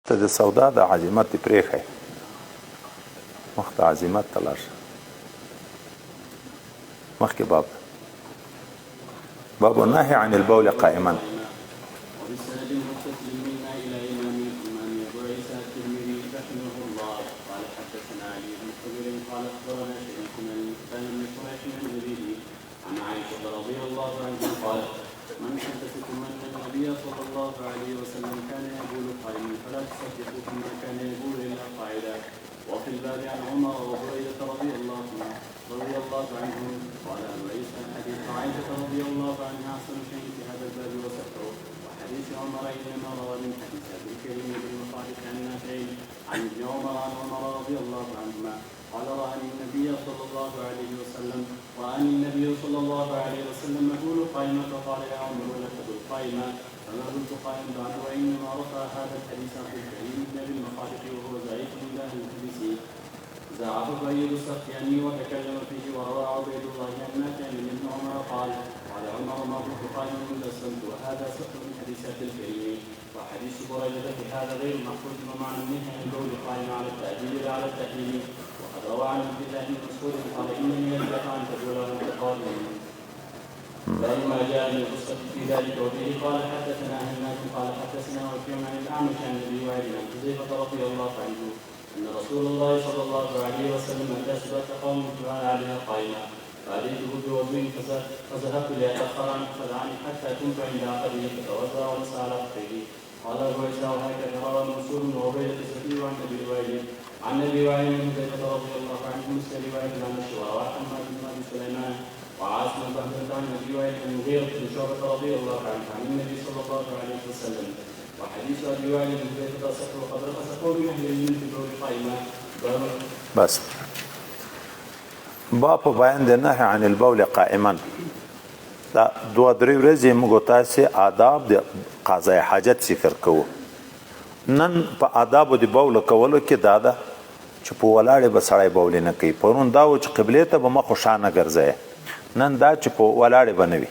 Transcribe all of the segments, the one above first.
ته د سودا د عزیمت پرېښی مخ د عزیمت ته لاړ شه مخکې باب النهي عن البول قائما وفي الباب عن عمر وهريرة رضي الله عنهم قال أبو عيسى حديث عائشة رضي الله عنها أحسن شيء في هذا الباب وسطه وحديث عمر إنما روى من حديث أبي الكريم بن مخالف عن نافع عن ابن عمر عن عمر رضي الله عنهما قال رآني النبي صلى الله عليه وسلم يقول قائما فقال يا عمر لك بالقائمة فما كنت قائما بعد وإنما رفع هذا الحديث عن الكريم بن المخالف وهو ضعيف من أهل الحديث زعف بعيد السختياني وتكلم فيه وروى عبيد الله عن نافع عن ابن عمر قال عمر ما كنت قائما الا الصمت وهذا سقط من حديثات الكريم وحديث بريده في هذا غير محفوظ ومعنى النهي عن البول قائم على التأديب لا على التحليل وقد روى عن عبد الله بن مسعود قال انني يدرك ان تقول وانت قائم فلما جاء من القصه في ذلك وفيه قال حدثنا همام قال حدثنا وكيع عن الاعمش عن ابي وائل عن حذيفه رضي الله عنه أن رسول الله صلى الله عليه وسلم أتى سبعة قوم فجعل عليها قائما فأتيته بوضوء فذهبت لأتأخر عنه فدعاني حتى كنت عند عقبه فتوضأ ونسى على خفيه قال أبو عيسى وهكذا روى منصور وعبيدة السبي عن أبي وائل عن حذيفة رضي الله عنه مثل رواية عن الشوى وحماد بن أبي سليمان وعاصم بن عن أبي وائل عن المغيرة بن شعبة رضي الله عنه عن النبي صلى الله عليه وسلم وحديث أبي وائل بن حذيفة صح وقد رخص قول أهل العلم في البول قائما بس باب بیان د نهي عن البول قائما دا دوه درې ورځې موږ تاسو آداب د قضای حاجت ذکر کوو نن په آداب د بول کولو کې دا ده چې په ولاړې به سړی بول نه کوي پرون دا و چې قبلې ته به مخ خوشانه ګرځي نن دا چې په ولاړې به نه وي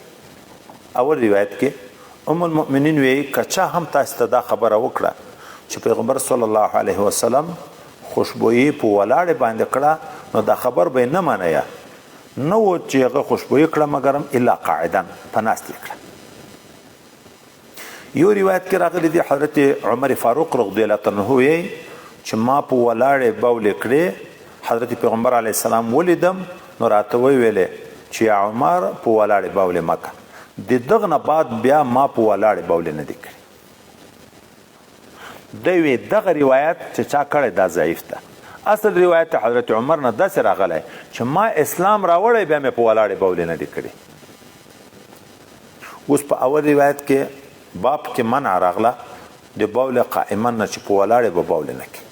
اول روایت کې ام المؤمنین وی کچا هم تاسو ته دا خبره وکړه چې پیغمبر صلی الله علیه وسلم خوشبوئی په ولاړې باندې کړه نو دا خبر به نه منیا نو چې هغه خوشبوئی کړه مګرم الا قاعدا پناست کړه یو روایت کې راغلی دی حضرت عمر فاروق رضی الله عنه وی چې ما په ولاړې بول کړې حضرت پیغمبر علیه السلام ولیدم نو راته ویلې چې عمر په ولاړې بول مکه د دغه نه بعد بیا ما په ولاړې بول نه دی کړی دوی دغه روایت چې چا کړی دا ضعیف ده اصل روایت حضرت عمر نه داسې راغلی چې ما اسلام راوړی بیا مې په ولاړې بول نه دی کړی اوس په اول روایت کې باب کې منع راغله د بول قائما نه چې په ولاړې به بول نه کوي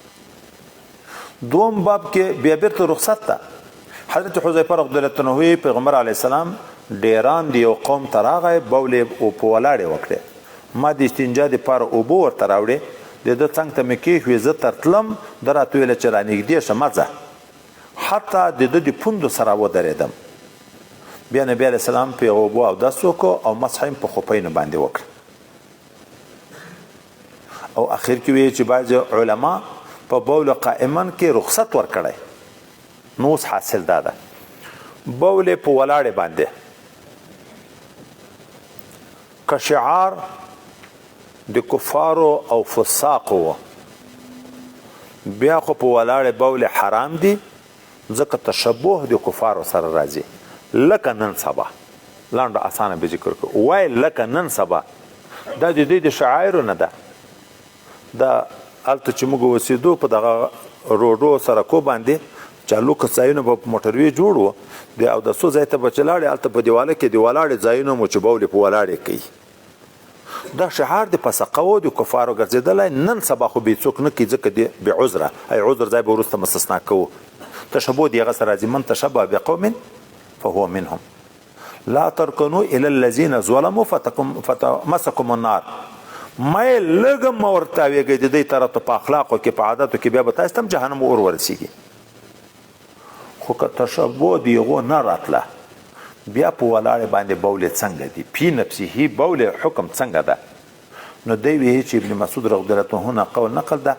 دوم باب کې بیا بیرته رخصت ده حضرت حذیفه رضی الله عنه پیغمبر علیه السلام ډیران دی یو قوم ته راغی بول او په ولاړې وکړې ما د استنجا دپاره اوبه ورته راوړې د ده څنګ ته مې کېښوې زه ترتلم ده راته ویله چې رانږدې شه مه ځه حتی د ده د پوندو سره ودرېدم بیا نبي علیه السلام په هغو اوبو اودس وکړو او مسح یې په خفینو باندې وکړه او اخر کې وی چې بعضې علما په بول قائمن کې رخصت ورکړی نو اوس حاصل دا ده بول په ولاړې باندې که شعار د کفارو او فساقو بیا خو په ولاړې بول حرام دي ځکه تشبه د کفارو سره راځي لکه نن سبا لنډه اسانه به ذکر کړو وای لکه نن سبا دا د دوی د شعایرو نه ده دا هلته چې موږ اوسېدو په دغه روډو سرکو باندې چالو که ځایونه به په موټروي جوړ وو د اودسو ځای ته به چې لاړې هلته په دیواله کې د ولاړې ځایونه مو چې بول په ولاړې کوي دا شعار د فسقو د کفارو ګرځېدلی نن سبا خو به څوک نه کوي ځکه د بعذره ای عذر ځای به وروسته مستثنا کوو تشبه د هغه سره راځي من تشبه بقوم فهو منهم لا ترکنو الى الذين ظلموا فتمسكم النار مې لږم ورتاویږي د دې طرف ته په اخلاقو کې په عادتو کې بیا به تاسو هم جهنم اور ورسیږي خو که تشبه د هغو نه راتله بیا په ولاړې باندې بول څنګه دي پی نفسه بول حکم څنګه ده نو دی وی چې ابن مسعود رضی الله عنه قول نقل ده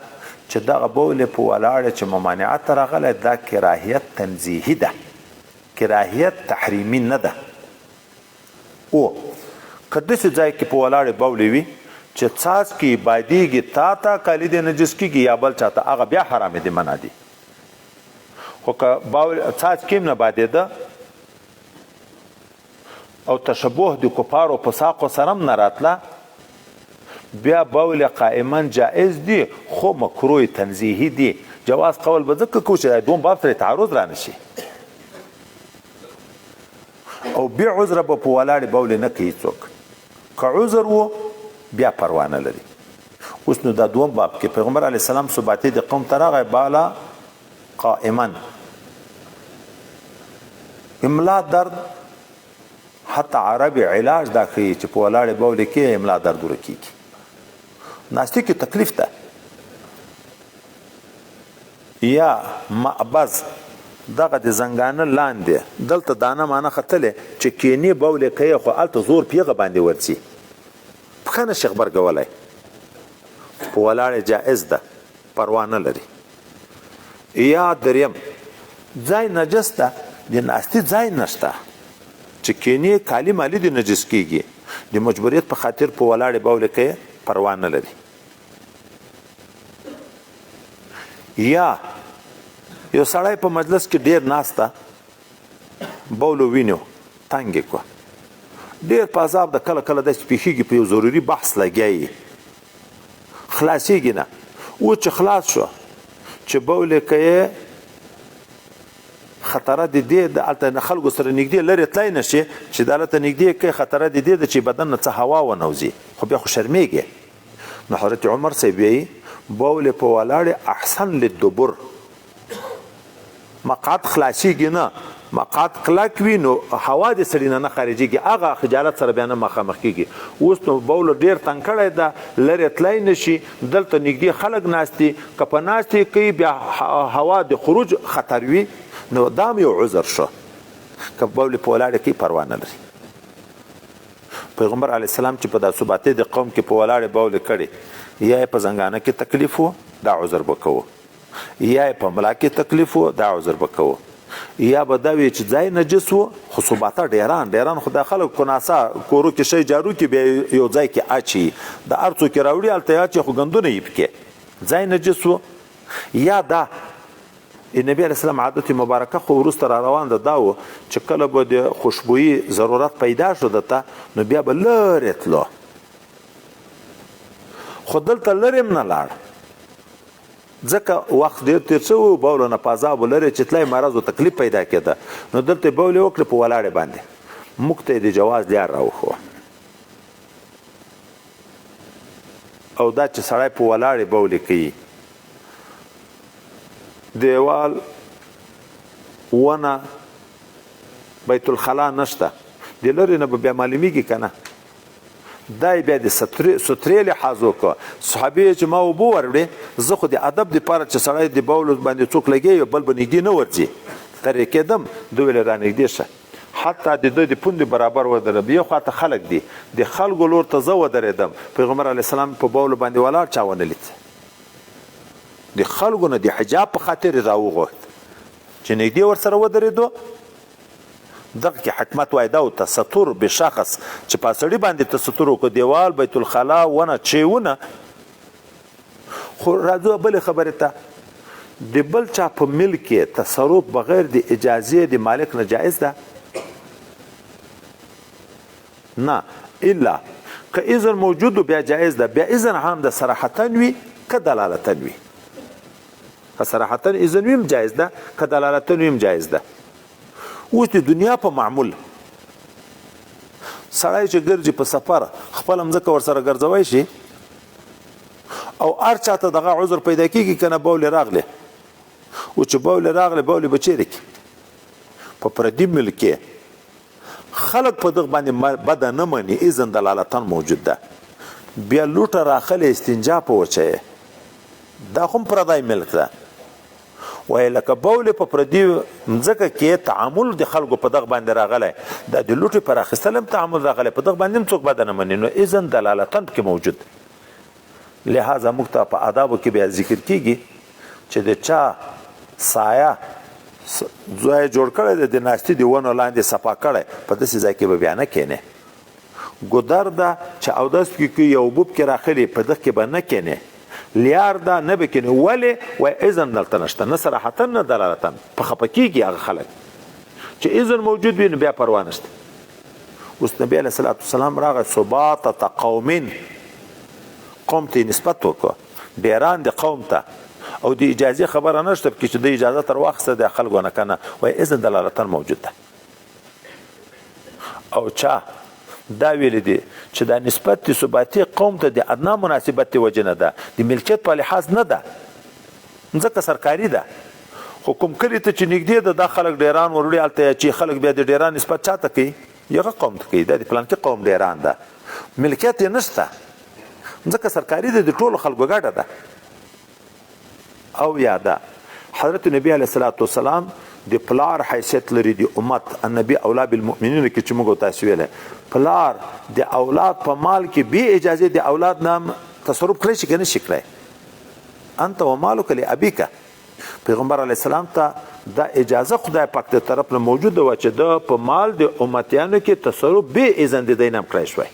چې دغه بول په ولاړ چې ممانعت راغله دا کراهیت تنزیهی ده، کراهیت تحریمی نه ده. او کله چې ځای کې په ولاړ بول وي چې څاڅ کې بادیږي تا ته کالي د نجس کېږي یا بل چاته، هغه بیا حرام دي، منع دي. خو که بول څاڅ کې نه بادېده او تشبه د کفارو په ساقو سره هم نه راتله، بیا بول قائما جائز دي خو مکروه تنزیهی دي. جواز قول به ځکه کوو چې دوم باب سره تعارض را نشي. او بیا عذر به په ولاړې بول نه کوي څوک، که عذر و بیا پروا نه لري. اوس نو دا دوم باب کې پیغمبر علیه السلام ثباتې د قوم ته راغی بالا قائما. املا درد حتی عربي علاج دا کوي چې په ولاړې بول کې املا درد ورکېږي. ناستې کې تکلیف ده یا معبز دغه د زنګانه لاندې دلته دانه مانه ختلې چې کینی بول کوي خو هلته زور پیغه باندې ورځي، پښه نشي غبرګولی، په ولاړې جائز ده، پروا نه لري. یا دریم ځای نجس ده، د ناستې ځای نشته چې کینی کالی مالی د نجس کېږي، د مجبوریت په خاطر په ولاړې بول کوي، پروا نه لري. یا یو سړی په مجلس کې ډیر ناسته بولو وینو تنګې کړه، ډیر په عذاب د کله کله داسې پیښیږي په یو ضروري بحث لګیایي خلاصیږي نه. او چې خلاص شو چې بولې کوي خطره د دې د هلته خلکو سره نږدې لرې تلی نه شي چې د هلته نږدې کوي، خطره د دې ده چې بدن نه څه هوا ونوځي، خو بیا خو شرمېږي. نو حضرت عمر صاحب یې بولې په ولاړې احسن للدبر، مقعد خلاصیږي نه، مقعد کلک وي نو هوا د سړي نه خارجېږي، هغه خجالت سره بیا نه مخامخ کېږي. اوس نو بول ډېر تنګ کړی ده، لرې تلی نه شي، دلته نږدې خلک ناست دي، که په ناستې کوي بیا هوا د خروج خطر وي، نو دا هم یو عذر شو. که بول په ولاړې کې پروا نه لري. پیغمبر علیه السلام چې په دا ثباتې د قوم کې په ولاړې بول کړي، یا په زنګانه کې تکلیف و دا عذر به کوو، یا په ملا کې تکلیف و دا عذر به کوو، یا به دا وي چې ځای نجس و خو ثباته ډیران خو دا خلک کناسه کورو کې شی جارو کې بیا یو ځای کې اچي، د هر څو کې راوړي هلته یې اچي خو ګندونه یې پکې ځای نجس و. یا دا نبی علیه السلام عادت مبارکه خو وروسته را روان ده دا و چې کله به د خوشبویي ضرورت پیدا شو دته نو بیا به لرې تلو، خو دلته لرې هم نه لاړ ځکه وخت ډېر تېر شوی و، بولو نه په عذاب لرې چې تلی مرض و تکلیف پیدا کېده، نو دلته یې بولې وکړې په ولاړې باندې، موږ ته یې د جواز لار راوښوه. او دا چې سړی په ولاړې بولې کوي، دیوال ونه بیت الخلا نشته، د لرې نه به بیا معلومیږي که نه، دا بیا د سترې لحاظ وکړه. صحابي چې ما اوبه وروړې، زه خو د ادب دپاره چې سړی د بولو باندې څوک لګوي بل به نږدې نه ورځي، ترې کېدم، دوی ویل را نږدې شه، حتی د دوی د پوندې برابر ودرېدم، یو خواته خلک دي، د خلکو لور ته زه ودرېدم، پیغمبر علیه السلام په بولو باندې ولاړ چا ونه لید، د خلکو نه د حجاب په خاطر یې راوغوښت چې نږدې ورسره ودرېدو. دغه کې حکمت وای دا او تستر بشخص چې په سړي باندې تستر وکړو، دیوال بیت الخلا ونه چېونه. خو راځو بلې خبرې ته، د بل چا په ملک کې تصرف بغیر د اجازې د مالک نه جایز ده؟ نه، الا که اذن موجود بیا جایز ده. بیا اذن هم د صراحتا وي که دلالتا وي، که صراحتا اذن وي هم جایز ده، که دلالتا وي هم جایز ده. اوس د دنیا په معمول سړی چې ګرځي په سفر خپل مځکه ورسره ګرځوی شي او هر چاته دغه عذر پیدا کېږي که نه بولې راغلی، او چې بولې راغلی بولې به چیرې کړي؟ په پردي ملک کې خلک په دغه باندې بده نه مني، اذن دلالتن موجود ده. بیا لوټه راخلی استنجا په وچه، دا خو پردی ملک ده. وای لکه بولې په پردي مځکه کې تعامل د خلکو په دغه باندې راغلی، دا د لوټې پر اخیستل هم تعامل راغلی، په دغه باندې هم څوک بده نه مني، نو اذن دلالتن پکې موجود. لہذا موږ ته په آدابو کې بیا ذکر کیږي چې د چا سایه ځای جوړ کړی دی د ناستي د ونو لاندې صفا کړی په داسې ځای کې به بیا نه کښېنې ګودر ده چې اودس کې یو اوبه پکې راخلي په دغه کې به نه کښېنې لیار ده نه به کښېنې ولې وایي اذن دلته نشته نه صراحتا نه دلالتا په خفه کېږي هغه خلک چې اذن موجود وي نو بیا پروا نشته اوس نبي علیه الصلاة والسلام راغی ثباتة قوم قوم ته نسبت وکړه ډیران د قوم ته او د اجازه خبره نشته چې د اجازه تر واخسته د خلکو نه کنه وای اذن دلالتا موجود ده او چا دا ویل دي چې دا نسبت ثباتی قوم ته د ادنا مناسبت وجه نه ده د ملکیت په لحاظ نه ده ځکه سرکاري ده خو کوم کلی ته چې نږدې ده دا خلک ډیران وروړي هلته چې خلک بیا د ډیران نسبت چاته کوي یغه قوم ته کوي دا د پلانکي قوم ډیران ده ملکیت یې نشته ځکه سرکاري ده د ټولو خلکو ګډه ده او یاده حضرت نبی علیه الصلاة والسلام د پلار حیثیت لري د امت النبی اولا بالمؤمنین کې چې موږ تاسو ویل پلار د اولاد په مال کې به اجازه د اولاد نام تصرف کړی شي کنه شي کړی انت و مالک لابیک پیغمبر علیه السلام ته دا اجازه خدای پاک ته طرف نه موجوده و چې د په مال د امتیانو کې تصرف به اذن د دینم کړی شوی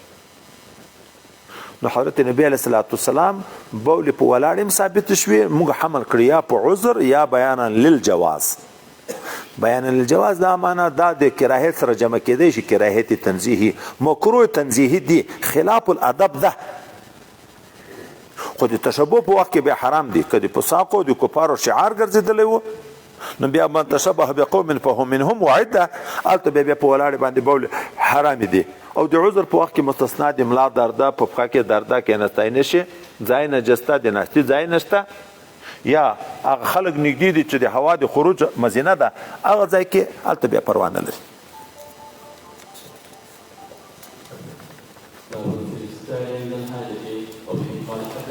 نو حضرت نبی علیه الصلاة والسلام بول په ولاړم ثابت شوی موږ حمل کړی یا په عذر یا بیانا للجواز بیان للجواز دا معنا دا د کراهت سره جمع کېدی شي کراهت تنزیهی مکروه تنزیهی دی خلاف الادب ده خو د تشبه په وخت کې به حرام دي کدی په ساقو د کفارو شعار ګرځیدلی وو نو بیا من تشبه بقوم فهم منهم وعده الته بیا په ولاړ باندې بول حرام دي او د عذر په وخت کې مستثنا د املا درده په پخا کې درده کې نستای نشي ځای نه جسته د نستی ځای نشته یا هغه خلک نږدې دي چې د هوا د خروج مزینه ده هغه ځای کې الته بیا پروا نه لري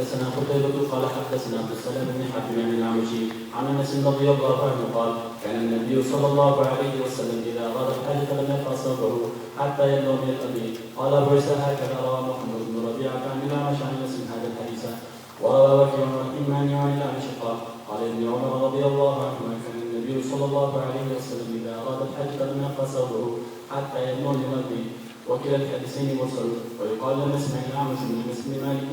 حدثنا قتيبة قال حدثنا عبد السلام بن حاتم بن الأعمشي عن أنس رضي الله عنه قال كان النبي صلى الله عليه وسلم إذا أراد الحج لم يقع صوبه حتى يبلغ من الأبي قال أبو عيسى هكذا روى محمد بن ربيعة عن الأعمش عن أنس هذا الحديث وروى وكيع عن الإيمان عن الأعمش قال ابن عمر رضي الله عنهما كان النبي صلى الله عليه وسلم إذا أراد الحج لم يقع صوبه حتى يبلغ من الأبي وكلا الحديثين مرسل ويقال لم يسمع الأعمش من مسلم مالك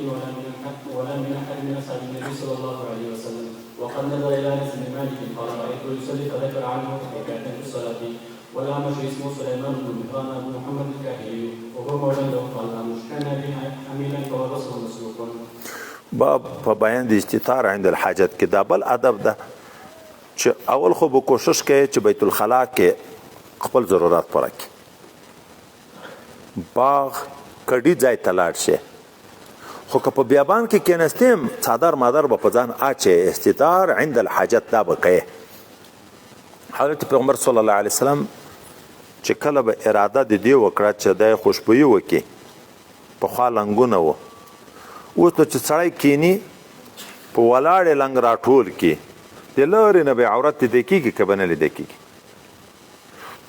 ولا من أحد من أصحاب النبي صلى الله عليه وسلم وقد نظر إلى أنس بن مالك قال رأيته يصلي فذكر عنه ركعة في الصلاة والأعمش اسمه سليمان بن مهران أبو محمد الكاهلي وهو مولى له قال الأعمش كان به حميلا فهو رسول مسلوق باب په بیان د استطار عند الحاجت کې دا بل ادب ده چې اول خو به کوشش کوي چې بیت الخلا کې خپل ضرورت پوره کړي باغ کډی ځای ته لاړ شي خو که په بیابان کې کېناستیم څادر مادر به په ځان اچي استطار عند الحاجت دا به کوي حضرت پیغمبر صلی الله علیه وسلم چې کله به اراده د دې وکړه چې د خوشبویي وکړي پخوا لنګونه وو اوس نو چې سړی کینی په ولاړې لنګ راټول کړي د لارې نه به عورت لیدی کېږي که به نه لیدی کېږي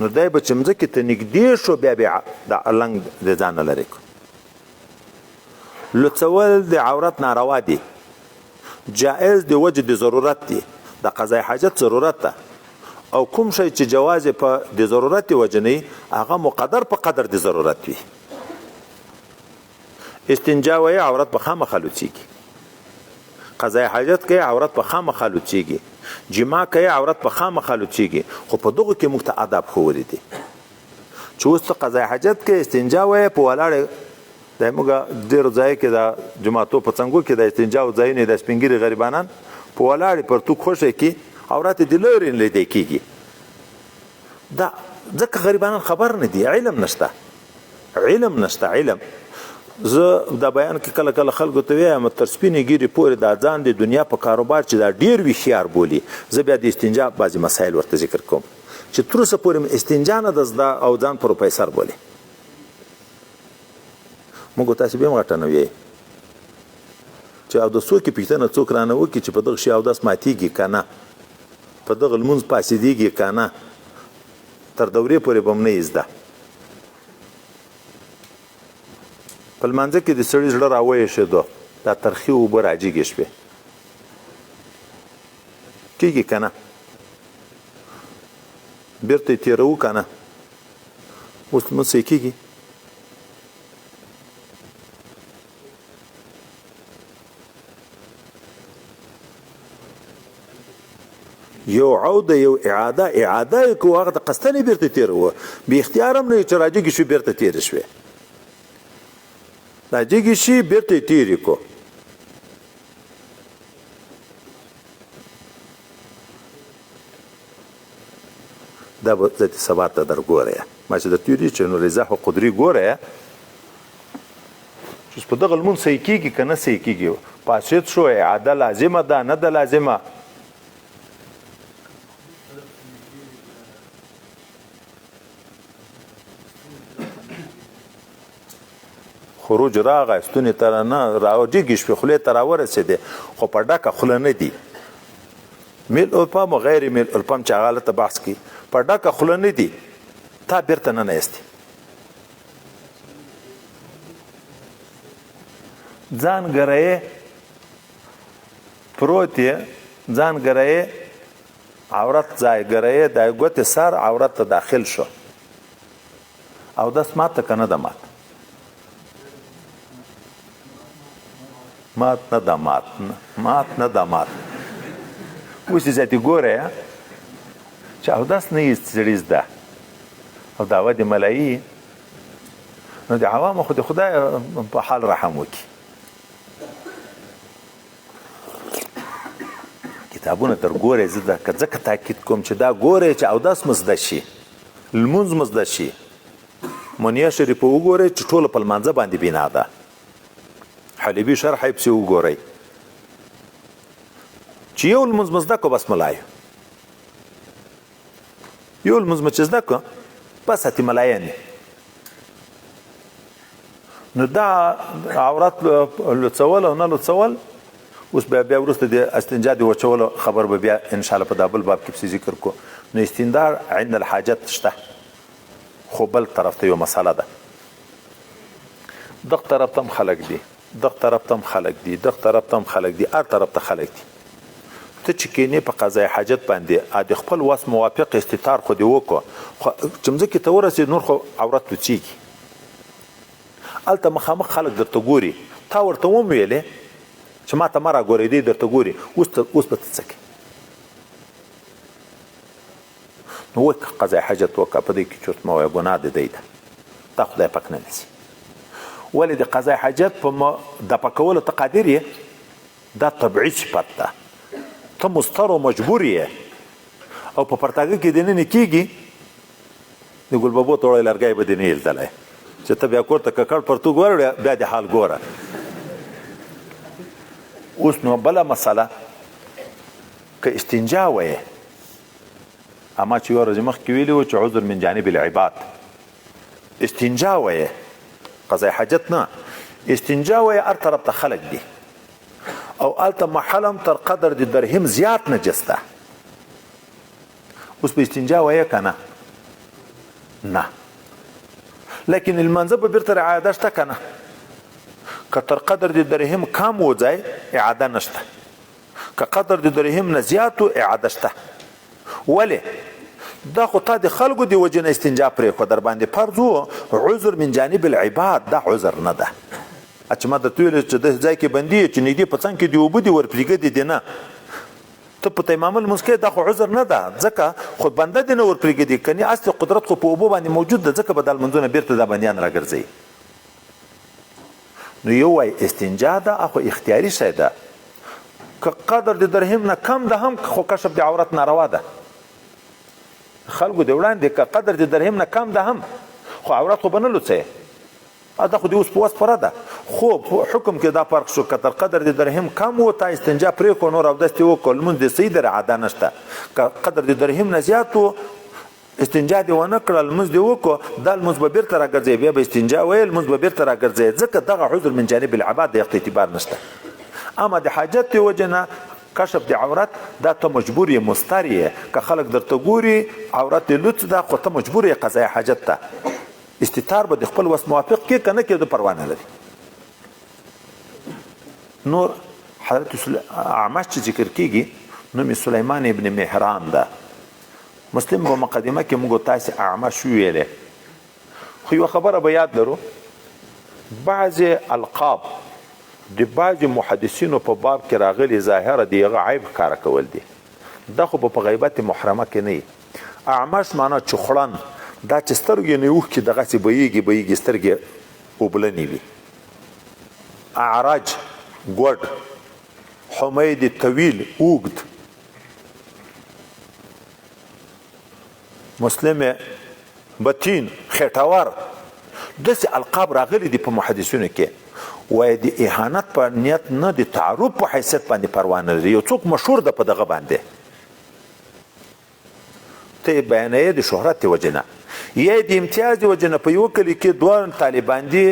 نو دی به چې مځکې ته نږدې شو بیا به د لنګ د ځان نه لرې کړو لڅول د عورت ناروا دي جائز د وجه د ضرورت دي د قضای حاجت ضرورت ده او کوم شی چې جواز په د ضرورت وجه نه هغه مقدر په قدر د ضرورت وي استنجا وی عورت په خامخا لوڅیږي قضای حاجت کوي عورت په خامخا لوڅیږي جما کوي عورت په خامخا لوڅیږي خو په دغه کې موږ ته آداب ښوولي دي چې اوس ته قضای حاجت کوي استنجا وی په ولاړې د موږ ډېرو ځای کې د جوماتو په څنګو کې د استنجا ځایونه د سپین ږیري غریبانان په ولاړې پرتوک خوښه کې عورت د لورې نه لیدی کېږي دا ځکه غریبانان خبر نه دي علم نشته علم زه دا بیان کې کله کله خلکو ته وایم تر سپینې ګیرې پورې دا ځان د دنیا په کاروبار چې دا ډېر هوښیار بولي زه بیا د استنجا بعضې مسایل ورته ذکر کوم چې تر اوسه پورې استنجا نه ده زده او ځان پروفیسر بولي موږ تاسې به هم غټه نه وایي چې اودسو کې پوښتنه څوک رانه وکړي چې په دغه شي اودس ماتېږي که نه په دغه لمونځ پاسېدېږي که نه تر دورې پورې به هم نه یې زده په لمانځه کې د سړي زړه راویښېدو دا ترخی اوبه راجیږي شوې کېږي که نه بیرته یې تېروو که نه اوس لمونځ یې کېږي یو عوده یو اعاده یې کوو هغه د قصدن یې بیرته تېروه بې اختیار هم نه یې چې راجیږي شوې بیرته تېرې شوې راجیږي شي بیرته یې تېرې کړو دا به زه سبا ته در ګوره ما چې درته ویلي چې نو رضا خو قدري ګوره چې په دغه لمونځ صحیح کېږي که نه صحیح کېږي فاسد شو اعاده لازمه ده نه ده لازمه خروج راغی ستونې ته نه راجیږي شوې خولې ته راورسېدې خو په ډکه خوله نه دي میل الفم و غیر میل الفم چې هغه هلته بحث کوي په ډکه خوله نه دي تا بیرته نه نایستې ځان ګرایې پروت یې ځان ګرایې عورت ځای ګرایې د ګوتې سر عورت ته داخل شو او داس ماته که نه ده مات مات نه ده مات نه ده مات اوس یې ذاتي ګوره چې اودس نه یې سړي زده او دعوه د ملایي نو د عوامو خو د خدای په حال رحم وکړي کتابونه تر ګورې زه ځکه تاکید کوم چې دا ګورې چې اودس مو زده شي لمونځ مو زده شي منیه شریفه وګورئ چې ټوله په لمانځه باندې بنا ده حلیبي شرح یې پسې وګورئ چې یو لمونځ مو زده کړو بس ملایو یو لمونځ مو چې زده کړو بس هتې ملایانې نو دا عورت لڅول او نه لڅول اوس بیا وروسته د استنجا د وچولو خبر به بیا انشاءالله په دا بل باب کې پسې ذکر کو نو استندار عند الحاجت شته خو بل طرف ته یو مسله ده دغه طرف ته هم خلک دي دغه طرف ته هم خلک دي دغه طرف ته هم خلک دي هر طرف ته خلک دي ته چې کینې په قضای حاجت باندې د خپل وس موافق استتار خو دې وکړو خو چې مځکې ته ورسېد نور خو عورت لوڅېږي هلته مخامخ خلک درته ګوري تا ورته وویلې چې ما ته مه راګورئ دی درته ګوري اوس به ته څه کوې نو وکړه قضای حاجت وکړه په دې کې چورت مه وایه ګناه د دی ده دا خدای پاک نه نیسي ولې د قضای حاجت په دفع کولو ته قادر یې دا طبیعي صفت ده ته مضطر و مجبور یې او په پرتاګه کې دننه کېږي د ګلبابو توړی لرګی به دې نه ایلدلی چې ته بیا کور ته ککړ پرتوګ وروړې بیا د حال ګوره اوس نو بله مسله که استنجا ویې اما چې یوه ورځې مخکې ویلي وو چې عذر من جانب العباد استنجا ویې قضای حاجت نه استنجا ویې هر طرف ته خلک دي او هلته محلم تر قدر د درهم زیات نجس ده اوس به استنجا ویې که نه نه لیکن المنځه به بیرته رعایده شته که نه که تر قدر د درهم کم وځای اعاده نشته که قدر د درهم نه زیات و اعاده شته ولې دا خو تا د خلکو د وجې نه استنجا پرېښوه در باندې فرض و عذر من جانب العباد دا عذر نه ده چې ما درته ویل چې داسې ځای کې بندي یې چې نږدې په څنګ کې د اوبه دي ورپرېږدي دې نه ته په تیمام لمونځ کوې دا خو عذر نه ده ځکه خو بنده دې نه ورپرېږدي کنې اصلي قدرت خو په اوبو باندې موجود ده ځکه به دا لمونځونه بېرته دا بندیان راګرځوي نو یو وای استنجا ده خو اختیاري شی ده که قدر د درهم نه کم ده هم خو کشف د عورت ناروا ده خلکو د وړاندې که قدر د درهم نه کم ده هم خو عورت خو به نه لوڅوې دا خو د اوس په وس پوره ده خو حکم کې دا فرق شو که تر قدر د درهم کم و تا استنجا پرېښو نور اودس دې وکړو لمونځ دې صحیح ده رعاده نشته که قدر د درهم نه زیات و استنجا دې ونه کړه لمونځ دې وکړو دا لمونځ به بیرته راګرځوي بیا به استنجا ویل لمونځ به بیرته راګرځوي ځکه دغه عذر من جانب العباد د اعتبار نشته اما د حاجت د وجې نه کشف د عورت دا ته مجبور یې مستر یې که خلک درته ګوري عورت دې لوڅ ده خو ته مجبور یې قضای حاجت ته استتار به د خپل وس موافق کې که نه کې د پروا نه لري نور حضرت اعمش چې ذکر کیږي نوم سلیمان ابن مهران ده. مسلم په مقدمه کې موږ تاسو اعمش ویلې، خو یو خبره به یاد لرو، بعض القاب د بعض محدثینو په باب کې راغلي ظاهره دی عیب کار کول دي، دا خو په غیبت محرمه کې نه. اعمش معنا چخړن، دا چې سترګې نه وښ کې دغه څه بهیږي سترګې وبلنې وي. اعرج ګوډ، حمید طویل اوږد، مسلم بطین خېټور، داسې القاب راغلي دي په محدثینو کې. وایي د اهانت په نیت نه، د تعارف په حیثیت باندې پروا نه لري. یو څوک مشهور ده په دغه باندې، ته یې بیانوې د شهرت د وجې نه، یا د امتیاز د وجې نه. په یوه کلي کې دوه طالبان دي،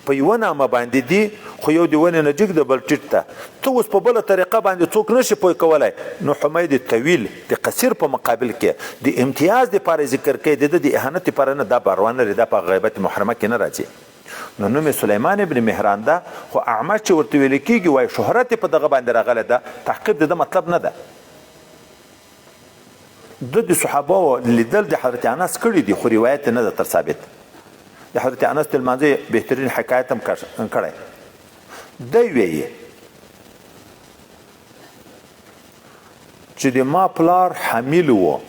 په یوه نامه باندې دي، خو یو د ونې نه جګ ده بل ټیټ ده. ته اوس په بله طریقه باندې څوک نشي پوه کولی. نو حمید طویل د قصیر په مقابل کې د امتیاز دپاره ذکر کوي، د اهانت دپاره نه. دا پروا نه لري، دا په غیبت محرمه کې نه راځي. نو نوم سلیمان ابن مهران ده، خو اعمش چې ورته ویل کېږي وایي شهرت په دغه باندې راغلی ده. تحقیق د ده مطلب نه ده. د صحابه لیدل د حضرت انس کړي دي، خو روایت نه ده تر ثابت. د حضرت انس د لمانځه بهترین حکایت هم کړی. دی ویي چې د ما پلار حمیل و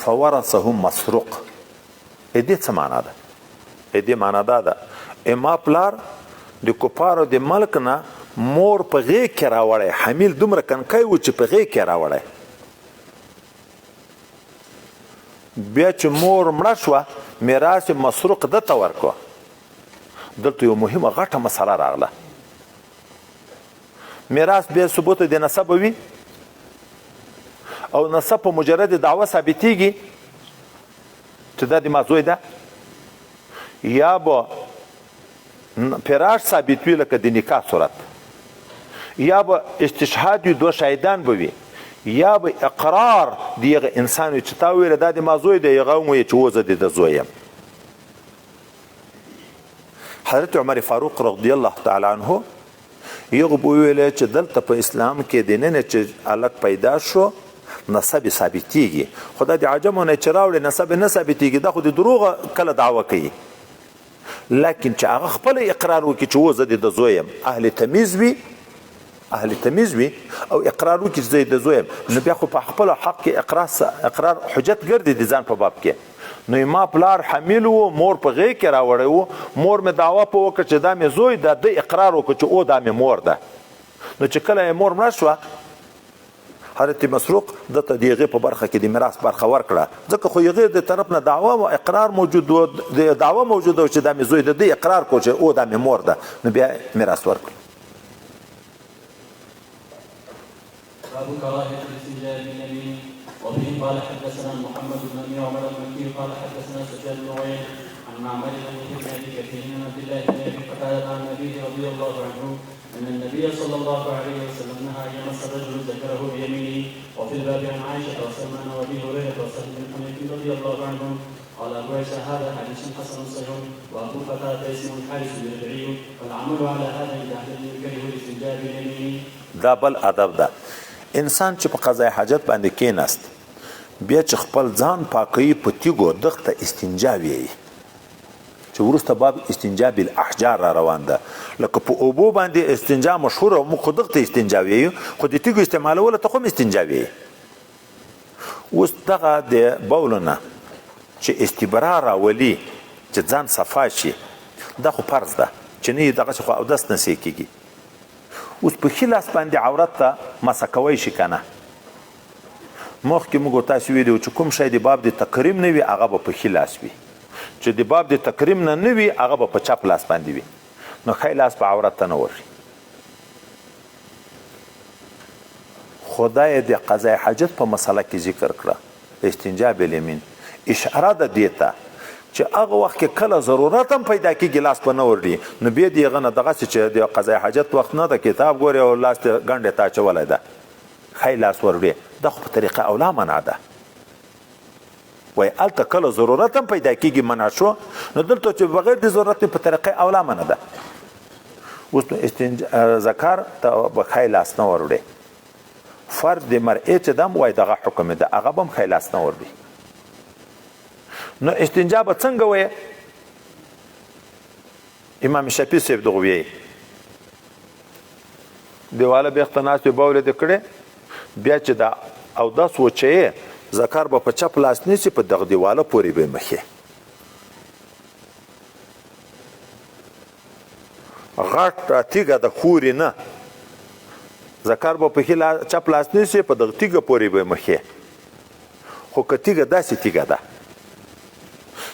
فورثه مسروق. دې څه معنا ده؟ دې معنا دا ده ما پلار د کفارو د ملک نه مور په غېږ کې راوړی. حمیل دومره کنکی و چې په غېږ کې راوړی. بیا چې مور مړه شوه میراث مسروق ده ته ورکړه. دلته یو مهمه غټه مسله راغله. میراث بیا ثبوت د نسب وي، او نسب په مجرد دعوه ثابتېږي چې دا د ما زوی ده، یا به فراش ثابت وي لکه د نکاح صورت، یا به استشهاد وي، دوه شاهدان به وي، یا به اقرار د یغه انسان وي چې تا ویله دا د ما زوی دی، هغه هم وایي چې و زه د ده زوی یم. حضرت عمر فاروق رضی الله تعالی عنه یغه به ویله چې دلته په اسلام کې د نن چې الګ پیدا شو نسب ثابتېږي، خو دا د عجمو نه چې راوړي نسب نه ثابتېږي، دا خو د دروغه کله دعوه کوي. لیکن چې هغه خپل اقرار وکړي چې و زه د ده زوی یم، اهل تمیز وي او اقرار وکړي چې زه د زوی یم، نو بیا خو په خپل حق کې اقرار حجت ګرځي د ځان په باب کې. نو ما پلار حمیل و، مور په غېږ کې راوړی و، مور مې دعوه په وکړه چې دا مې زوی ده، ده اقرار وکړه چې او دا مې مور ده. نو چې کله یې مور مړه شوه، حضرت مسروق دته د هغې په برخه کې د میراث برخه ورکړه، ځکه خو هغې د طرف نه دعوه و اقرار موجود و، د دعوه موجوده و چې دا مې زوی ده، ده اقرار کړو چې او دا مې مور ده، نو بیا میراث ورکړه. باب كراهية الاستنجاء باليمين. وبه قال حدثنا محمد بن ابي عمر المكي قال حدثنا سفيان بن عيينة عن معمر بن ابي كثير عن عبد الله بن ابي قتادة عن ابيه رضي الله عنه ان النبي صلى الله عليه وسلم نهى ان يمس الرجل ذكره بيمينه. وفي الباب عن عائشة وسلمان وابي هريرة وسهل بن حنيف رضي الله عنهم قال ابو عيسى هذا حديث حسن صحيح. وابو قتادة اسمه الحارث الربيعي والعمل على هذا اذا احد يكره الاستنجاء باليمين. دا بل ادب ده. انسان چې په قضای حاجت باندې کېناست، بیا چې خپل ځان پاکوي په تیږو، دغه ته استنجا وایي، چې وروسته باب استنجا بالاحجار را روان ده. لکه په اوبو باندې استنجا مشهوره، موږ خو دغه ته استنجا وایو، خو د تیږو استعمالولو ته خو هم استنجا وایي. اوس دغه د بولو نه چې استبرا راولي، چې ځان صفا شي، دا خو فرض ده، چې نه دغسې خو اودس نه سې کېږي. اوس په ښي لاس باندې عورت ته مسه کوی شي که نه؟ مخکې موږ تاسو ویلي چې کوم شی د باب د تکریم نه وي هغه به په ښي لاس وي، چې د باب د تکریم نه وي هغه به په چپ لاس باندې وي. نو ښی لاس به عورت ته نه ورشي. خدای د قضای حاجت په مسله کې ذکر کړه استنجا بالیمین. اشاره ده دې ته چې هغه وخت کې کله ضرورت هم پیدا کېږي لاس په نه وردي، نو بیا د هغه نه دغسې چې د قضای حاجت وخت نه ده، کتاب ګورې او لاس ته ګنډې ته اچولی ده، ښی لاس وروړي، دا خو په طریقه اولا منع ده. وایي هلته کله ضرورت هم پیدا کېږي منع شو، نو دلته چې بغیر د ضرورت په طریقه اولا منع ده. اوس نو ذکر ته به ښی لاس نه ور وړې فرد د مرئې چې دم وایي دغه حکم ده هغه به هم ښی لاس نه ور وړي نو استنجا به څنګه وایي امام شافعي صاحب دغه وایي دیواله بیخته ناست وي بول دې کړې بیا چې دا اودس وچوي ذکر به په چپ لاس نیسي په دغه دیواله پورې به یې مخې غټه تیږه د خورې نه ذکر به په چپ لاس نیسي په دغه تیږه پورې به یې مخې خو که تیږه داسې تیږه ده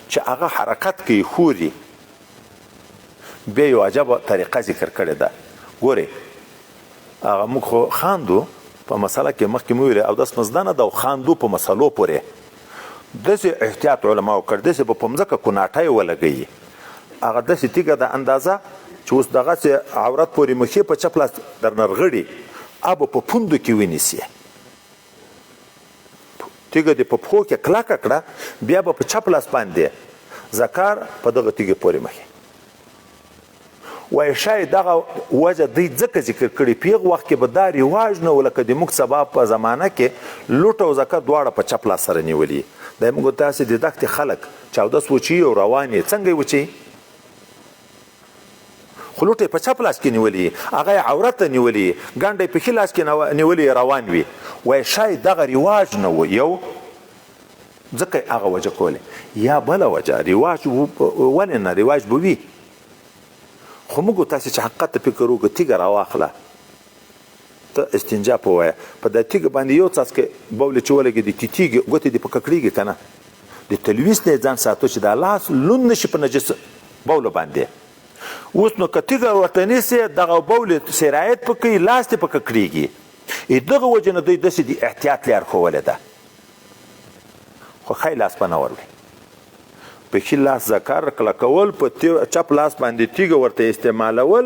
چې هغه حرکت کوي خوري بیا یو عجبه طریقه ذکر کړې ده ګورئ هغه موږ خو خاندو په مسله کې مخکې مو ویلې اودس مزده نه ده او خاندو په مسلو پورې داسې احتیاط علماو کړ داسې به په مځکه کوناټه یې ولګوي هغه داسې تیږه ده اندازه چې اوس دغسې عورت پورې مخې په چپ لاس در نرغړي ابه په پوندو کې ونیسي تیږه دې په پښو کې کلکه کړه بیا به په چپ لاس باندې ذکر په دغه تیږې پورې مخې وایي شاید دغه وجه دوی ځکه ذکر کړي پیغ وخت کې به دا رواج نه و لکه د موږ سبا په زمانه کې لوټ او ذکر دواړه په چپ لاس سره نیولي دا موږ تاسې د دښتې خلک چې اودس وچوي او روان یې څنګه یې وچوي خو لوټ یې په چپ لاس کې نیولي هغه یې عورت ته نیولي ګنډه یې په ښي لاس کې نیولي روان وي وایي شاید دغه رواج نه و یو ځکه هغه وجه کولی یا بله وجه رواج ولې نه رواج به وي خو موږ تاسې چې حقیقت ته فکر وکړو تیږه راواخله ته استنجا په وایه په دا تیږه باندې یو څاڅکی بول چې ولګېدي تیږې ګوتې دې په ککړېږي که نه د تلویز نه یې ځان ساتو چې دا لاس لوند نه شي په نجس بوله باندې اوس نو که تیږه ورته نیسې دغه بول سرایت په کوي لاس دې په ککړېږي دغه وجه نه دوی داسې د احتیاط لار ښوولې ده خو ښی لاس به نه وروړي په ښي لاس ذکر کلکول په چپ لاس باندې تیږه ورته استعمالول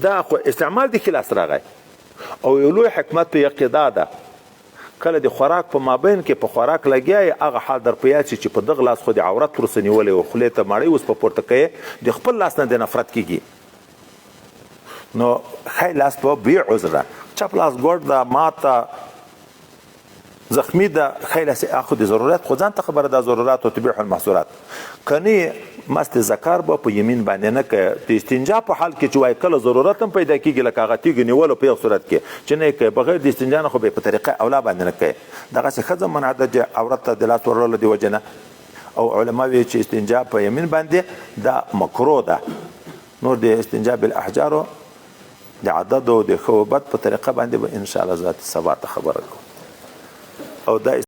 دا خو استعمال د ښي لاس راغی او یو لوی حکمت په یقې دا ده کله د خوراک په مابین کې په خوراک لګیا یې هغه حال در په یاد شي چې په دغه لاس خو د عورت وروسته نیولی و خولې ته مړۍ اوس په پورته کوې د خپل لاس نه د نفرت کېږي نو ښی لاس په بې عذره چپ لاس ګوډ ده ماته زخمی ده ښی لاس اخو د ضرورت خو ځان ته خبره ده ضرورات او تبیح المحظورات کنی مست ذکر به په یمین باندې نه کوي د استنجا په حال کې چې وایي کله ضرورت هم پیدا کېږي لکه هغه تیږې نیولو په یو صورت کې چې نه یې کوي بغیر د استنجا نه خو به یې په طریقه اولا باندې نه کوي دغسې ښځه منع ده چې عورت ته د لاس ورولو د وجې نه او علما وایي چې استنجا په یمین باندې دا مکروه ده نور د استنجا بالاحجارو د عدد او د ښه و بد په طریقه باندې به انشاءالله ذات سبا ته خبره کوو او دا